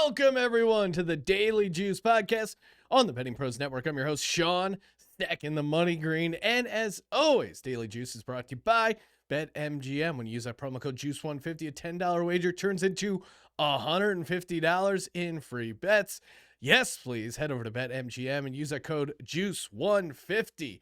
Welcome, everyone, to the Daily Juice Podcast on the Betting Pros Network. I'm your host, Sean, stacking the money green. And as always, Daily Juice is brought to you by BetMGM. When you use that promo code JUICE150, a $10 wager turns into $150 in free bets. Yes, please head over to BetMGM and use that code JUICE150.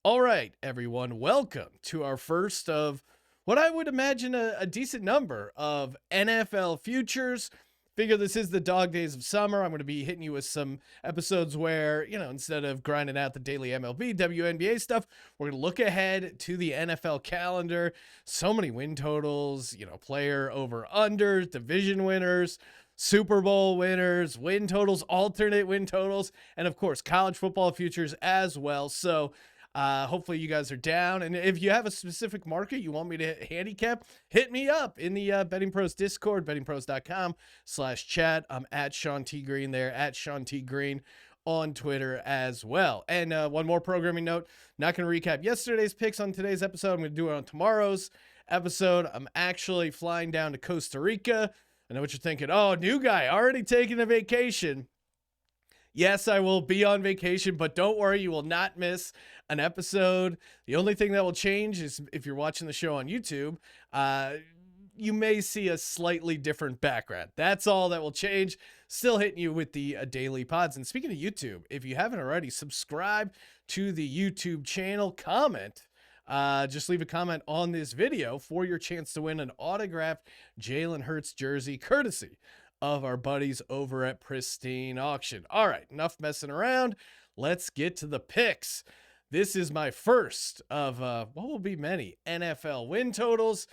All right, everyone, welcome to our first of what I would imagine a decent number of NFL futures. Figure this is the dog days of summer. I'm going to be hitting you with some episodes where, instead of grinding out the daily MLB, WNBA stuff, we're going to look ahead to the NFL calendar. So many win totals, player over under, division winners, Super Bowl winners, win totals, alternate win totals, and of course, college football futures as well. So hopefully you guys are down. And if you have a specific market you want me to handicap, hit me up in the Betting Pros Discord, bettingpros.com/chat. I'm at Sean T. Green there, at Sean T. Green on Twitter as well. And one more programming note, not going to recap yesterday's picks on today's episode. I'm going to do it on tomorrow's episode. I'm actually flying down to Costa Rica. I know what you're thinking. Oh, new guy already taking a vacation. Yes, I will be on vacation, but don't worry, you will not miss an episode. The only thing that will change is if you're watching the show on YouTube, you may see a slightly different background. That's all that will change. Still hitting you with the daily pods. And speaking of YouTube, if you haven't already, subscribe to the YouTube channel, comment. Just leave a comment on this video for your chance to win an autographed Jalen Hurts jersey, courtesy of our buddies over at Pristine Auction. All right, enough messing around. Let's get to the picks. This is my first of what will be many NFL win totals.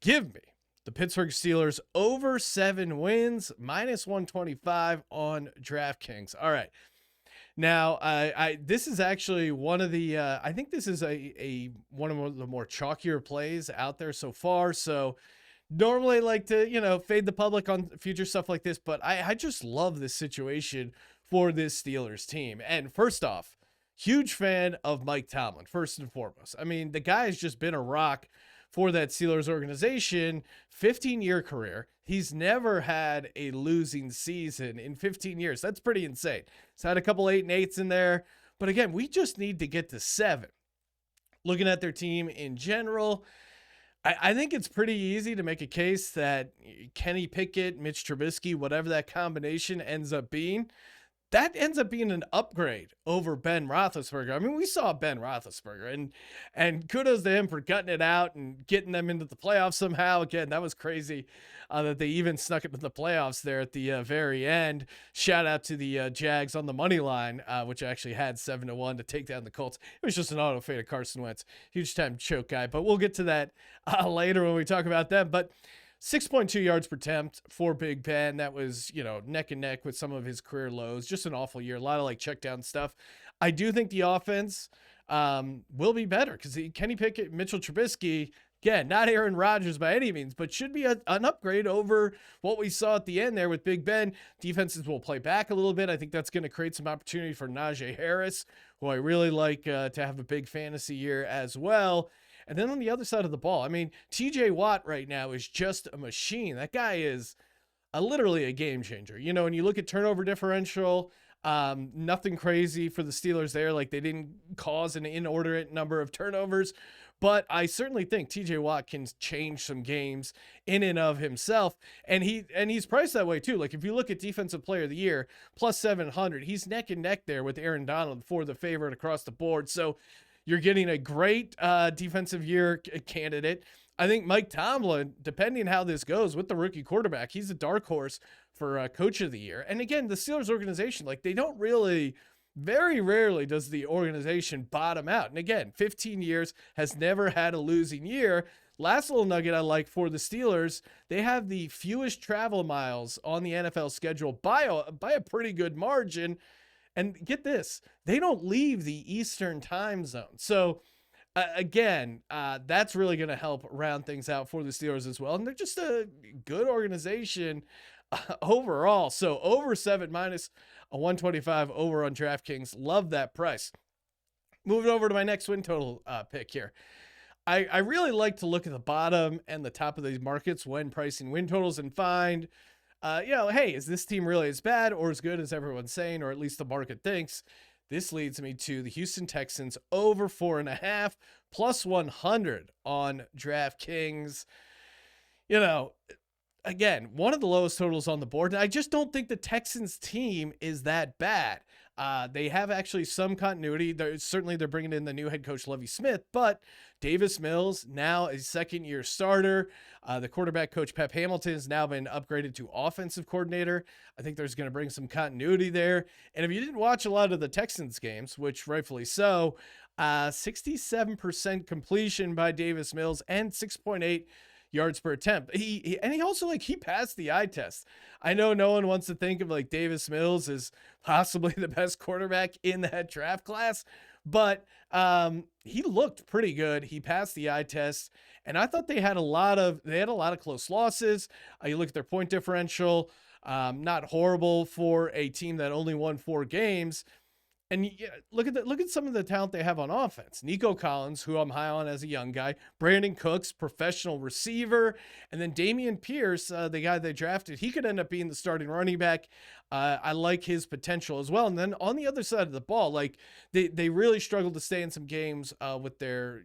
Give me the Pittsburgh Steelers over 7 wins, -125 on DraftKings. All right. Now, this is actually one of the, I think this is one of the more chalkier plays out there so far. So normally like to, fade the public on future stuff like this, but I just love this situation for this Steelers team. And first off, huge fan of Mike Tomlin, first and foremost. I mean, the guy has just been a rock for that Steelers organization, 15-year career. He's never had a losing season in 15 years. That's pretty insane. He's had a couple 8-8s in there, but again, we just need to get to 7. Looking at their team in general, I think it's pretty easy to make a case that Kenny Pickett, Mitch Trubisky, whatever that combination ends up being, that ends up being an upgrade over Ben Roethlisberger. I mean, we saw Ben Roethlisberger, and kudos to him for gutting it out and getting them into the playoffs somehow. Again, that was crazy that they even snuck into the playoffs there at the very end. Shout out to the Jags on the money line, which actually had 7-1 to take down the Colts. It was just an auto fade of Carson Wentz. Huge time choke guy, but we'll get to that later when we talk about them. But 6.2 yards per attempt for Big Ben. That was, neck and neck with some of his career lows. Just an awful year. A lot of check down stuff. I do think the offense will be better because Kenny Pickett, Mitchell Trubisky, again, not Aaron Rodgers by any means, but should be an upgrade over what we saw at the end there with Big Ben. Defenses will play back a little bit. I think that's going to create some opportunity for Najee Harris, who I really like to have a big fantasy year as well. And then on the other side of the ball, I mean, TJ Watt right now is just a machine. That guy is literally a game changer. When you look at turnover differential, nothing crazy for the Steelers there. Like, they didn't cause an inordinate number of turnovers. But I certainly think TJ Watt can change some games in and of himself. And he's priced that way too. Like, if you look at Defensive Player of the Year, plus 700, he's neck and neck there with Aaron Donald for the favorite across the board. So you're getting a great defensive year candidate. I think Mike Tomlin, depending how this goes with the rookie quarterback, he's a dark horse for Coach of the Year. And again, the Steelers organization, they don't really, very rarely does the organization bottom out. And again, 15 years, has never had a losing year. Last little nugget I like for the Steelers, they have the fewest travel miles on the NFL schedule by a pretty good margin. And get this, they don't leave the Eastern time zone. So again, that's really going to help round things out for the Steelers as well. And they're just a good organization overall. So over 7 minus a 125 over on DraftKings. Love that price. Moving over to my next win total pick here. I really like to look at the bottom and the top of these markets when pricing win totals and find hey, is this team really as bad or as good as everyone's saying, or at least the market thinks? This leads me to the Houston Texans over 4.5 plus 100 on DraftKings. You know, again, one of the lowest totals on the board. And I just don't think the Texans team is that bad. They have actually some continuity. They're bringing in the new head coach, Lovie Smith, but Davis Mills, now a second-year starter. The quarterback coach, Pep Hamilton, has now been upgraded to offensive coordinator. I think there's going to bring some continuity there. And if you didn't watch a lot of the Texans games, which rightfully so, 67% completion by Davis Mills and 6.8 yards per attempt. He also he passed the eye test. I know no one wants to think of Davis Mills as possibly the best quarterback in that draft class, but he looked pretty good. He passed the eye test, and I thought they had a lot of close losses. You look at their point differential, not horrible for a team that only won 4 games. And look at some of the talent they have on offense. Nico Collins, who I'm high on as a young guy, Brandon Cooks, professional receiver, and then Damian Pierce, the guy they drafted, he could end up being the starting running back. I like his potential as well. And then on the other side of the ball, they really struggled to stay in some games with their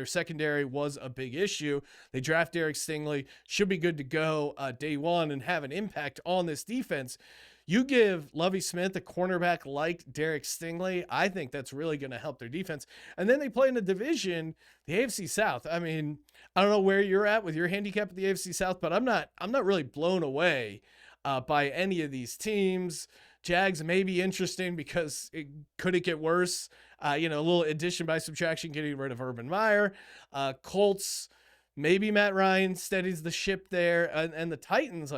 secondary was a big issue. They draft Derek Stingley, should be good to go day one and have an impact on this defense. You give Lovie Smith a cornerback like Derek Stingley, I think that's really going to help their defense. And then they play in a division, the AFC South. I mean, I don't know where you're at with your handicap at the AFC South, but I'm not really blown away by any of these teams. Jags may be interesting because could it get worse? A little addition by subtraction, getting rid of Urban Meyer. Colts, maybe Matt Ryan steadies the ship there. And the Titans,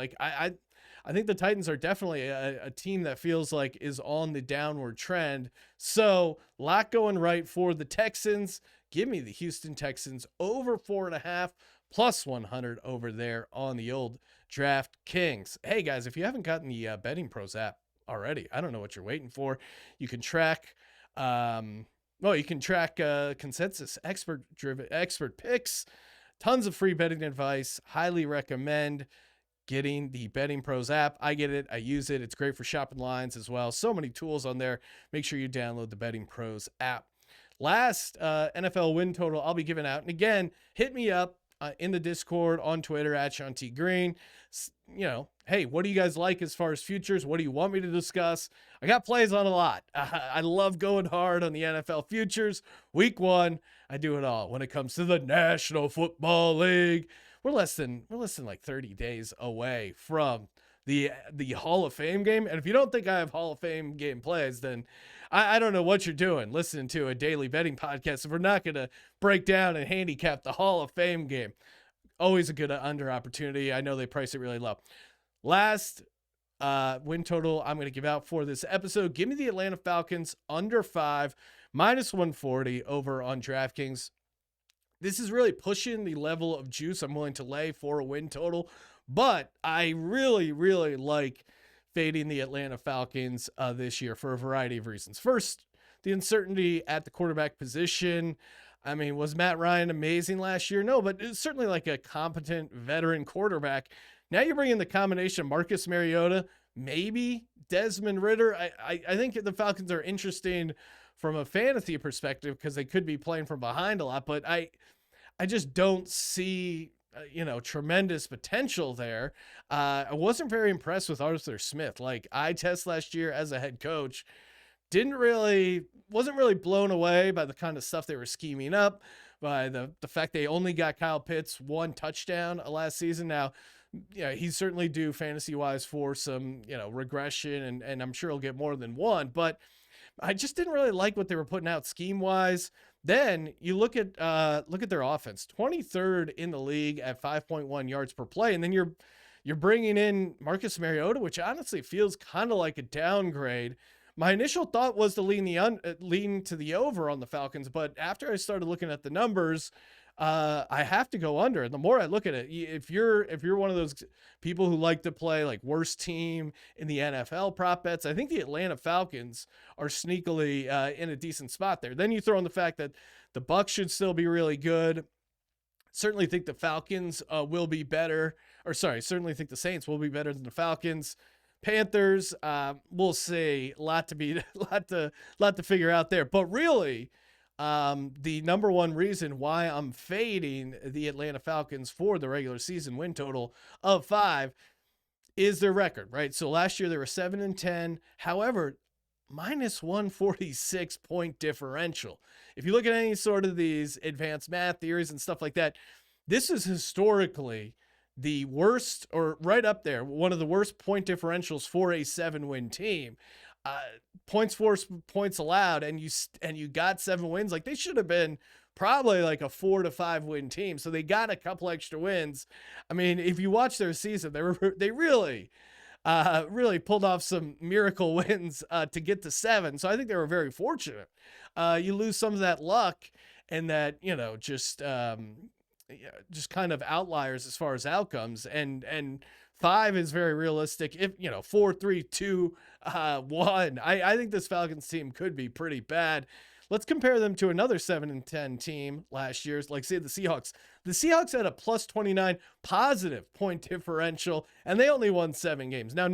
I think the Titans are definitely a team that feels like is on the downward trend. So, a lot going right for the Texans. Give me the Houston Texans over 4.5 plus 100 over there on the old DraftKings. Hey guys, if you haven't gotten the Betting Pros app already, I don't know what you're waiting for. You can track consensus, expert picks, tons of free betting advice. Highly recommend getting the Betting Pros app. I get it. I use it. It's great for shopping lines as well. So many tools on there. Make sure you download the Betting Pros app. Last NFL win total I'll be giving out. And again, hit me up in the Discord, on Twitter at Sean T. Green. Hey, what do you guys like as far as futures? What do you want me to discuss? I got plays on a lot. I love going hard on the NFL futures. Week 1, I do it all. When it comes to the National Football League, we're less than 30 days away from the Hall of Fame game. And if you don't think I have Hall of Fame game plays, then I don't know what you're doing listening to a daily betting podcast if we're not going to break down and handicap the Hall of Fame game. Always a good under opportunity. I know they price it really low. Last win total I'm going to give out for this episode. Give me the Atlanta Falcons under 5, minus 140 over on DraftKings. This is really pushing the level of juice I'm willing to lay for a win total, but I really, really like fading the Atlanta Falcons this year for a variety of reasons. First, the uncertainty at the quarterback position. I mean, was Matt Ryan amazing last year? No, but it's certainly like a competent veteran quarterback. Now you're bringing the combination of Marcus Mariota, maybe Desmond Ridder. I think the Falcons are interesting from a fantasy perspective because they could be playing from behind a lot, but I just don't see tremendous potential there. I wasn't very impressed with Arthur Smith. Eye test last year as a head coach, wasn't really blown away by the kind of stuff they were scheming up, by the fact they only got Kyle Pitts 1 touchdown last season. Now, he's certainly due fantasy wise for some, regression, and I'm sure he'll get more than 1, but I just didn't really like what they were putting out scheme wise. Then you look at their offense, 23rd in the league at 5.1 yards per play. And then you're bringing in Marcus Mariota, which honestly feels kind of like a downgrade. My initial thought was to lean to the over on the Falcons, but after I started looking at the numbers, I have to go under. And the more I look at it, if you're one of those people who like to play worst team in the NFL prop bets, I think the Atlanta Falcons are sneakily in a decent spot there. Then you throw in the fact that the Bucs should still be really good. Certainly think the Falcons will be better certainly think the Saints will be better than the Falcons. Panthers, we'll see. Lot to figure out there. But really, the number one reason why I'm fading the Atlanta Falcons for the regular season win total of 5 is their record, right? So last year they were 7-10. However, minus 146 point differential. If you look at any sort of these advanced math theories and stuff like that, this is historically the worst, or right up there, one of the worst point differentials for a 7-win team. Points forced, points allowed, and you got 7 wins. Like, they should have been probably like a 4 to 5 win team. So they got a couple extra wins. I mean, if you watch their season, they really pulled off some miracle wins to get to 7. So I think they were very fortunate. You lose some of that luck and that, just kind of outliers as far as outcomes, and 5 is very realistic. If 4, 3, 2, 1, I think this Falcons team could be pretty bad. Let's compare them to another 7-10 team last year's, like say the Seahawks. The Seahawks had a plus 29 positive point differential, and they only won 7 games. Now,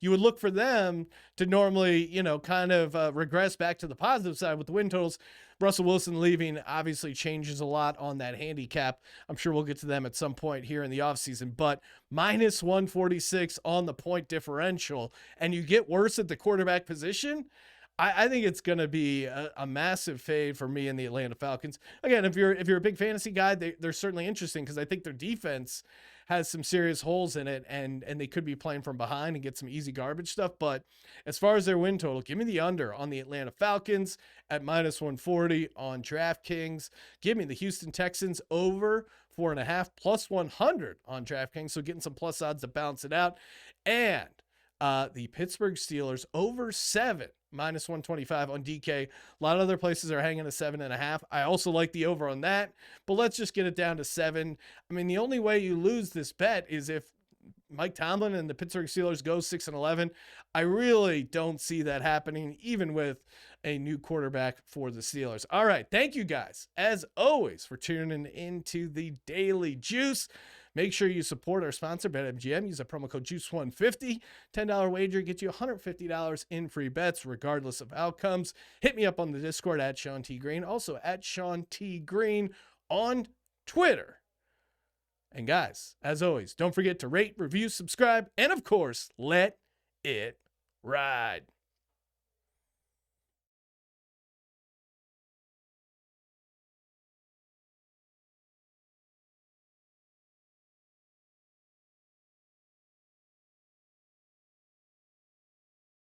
you would look for them to normally, kind of regress back to the positive side with the win totals. Russell Wilson leaving obviously changes a lot on that handicap. I'm sure we'll get to them at some point here in the offseason, but minus 146 on the point differential, and you get worse at the quarterback position. I think it's going to be a massive fade for me in the Atlanta Falcons. Again, if you're a big fantasy guy, they're certainly interesting because I think their defense has some serious holes in it, and they could be playing from behind and get some easy garbage stuff. But as far as their win total, give me the under on the Atlanta Falcons at minus 140 on DraftKings. Give me the Houston Texans over 4.5 plus 100 on DraftKings. So getting some plus odds to balance it out. And the Pittsburgh Steelers over 7 minus 125 on DK. A lot of other places are hanging a 7.5. I also like the over on that, but let's just get it down to 7. I mean, the only way you lose this bet is if Mike Tomlin and the Pittsburgh Steelers go 6-11. I really don't see that happening, even with a new quarterback for the Steelers. All right. Thank you guys, as always, for tuning into the Daily Juice. Make sure you support our sponsor, BetMGM. Use a promo code JUICE150. $10 wager gets you $150 in free bets, regardless of outcomes. Hit me up on the Discord at Sean T. Green. Also at Sean T. Green on Twitter. And guys, as always, don't forget to rate, review, subscribe, and of course, let it ride.